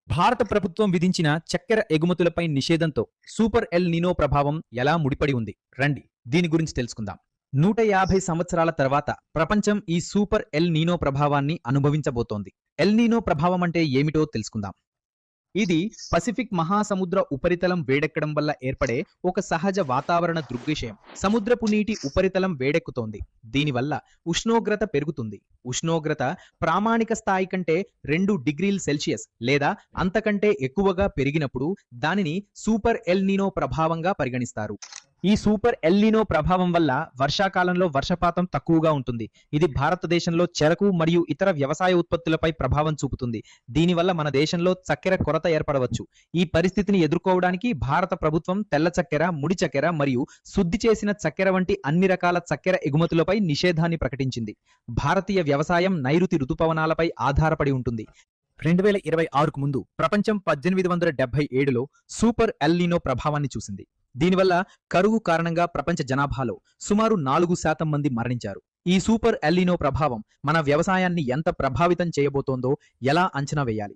భారత ప్రభుత్వం విధించిన చక్కెర ఎగుమతులపై నిషేధంతో సూపర్ ఎల్ నినో ప్రభావం ఎలా ముడిపడి ఉంది రండి దీని గురించి తెలుసుకుందాం. 150 సంవత్సరాల తర్వాత ప్రపంచం ఈ సూపర్ ఎల్ నీనో ప్రభావాన్ని అనుభవించబోతోంది. ఎల్ నీనో ప్రభావం అంటే ఏమిటో తెలుసుకుందాం. ఇది పసిఫిక్ మహాసముద్ర ఉపరితలం వేడెక్కడం వల్ల ఏర్పడే ఒక సహజ వాతావరణ దృగ్విషయం. సముద్రపు నీటి ఉపరితలం వేడెక్కుతోంది. దీనివల్ల ఉష్ణోగ్రత పెరుగుతుంది. ఉష్ణోగ్రత ప్రామాణిక స్థాయి కంటే 2 డిగ్రీల సెల్సియస్ లేదా అంతకంటే ఎక్కువగా పెరిగినప్పుడు దానిని సూపర్ ఎల్ నీనో ప్రభావంగా పరిగణిస్తారు. ఈ సూపర్ ఎల్ నీనో ప్రభావం వల్ల వర్షాకాలంలో వర్షపాతం తక్కువగా ఉంటుంది. ఇది భారతదేశంలో చెరకు మరియు ఇతర వ్యవసాయ ఉత్పత్తులపై ప్రభావం చూపుతుంది. దీనివల్ల మన దేశంలో చక్కెర కొరత ఏర్పడవచ్చు. ఈ పరిస్థితిని ఎదుర్కోవడానికి భారత ప్రభుత్వం తెల్ల చక్కెర, ముడి చక్కెర మరియు శుద్ధి చేసిన చక్కెర వంటి అన్ని రకాల చక్కెర ఎగుమతులపై నిషేధాన్ని ప్రకటించింది. భారతీయ వ్యవసాయం నైరుతి ఋతుపవనాలపై ఆధారపడి ఉంటుంది. 2026కు ముందు ప్రపంచం 1877లో సూపర్ ఎల్ నీనో ప్రభావాన్ని చూసింది. దీనివల్ల కరువు కారణంగా ప్రపంచ జనాభాలో సుమారు 4% మంది మరణించారు. ఈ సూపర్ ఎల్ నీనో ప్రభావం మన వ్యవసాయాన్ని ఎంత ప్రభావితం చేయబోతోందో ఎలా అంచనా వేయాలి?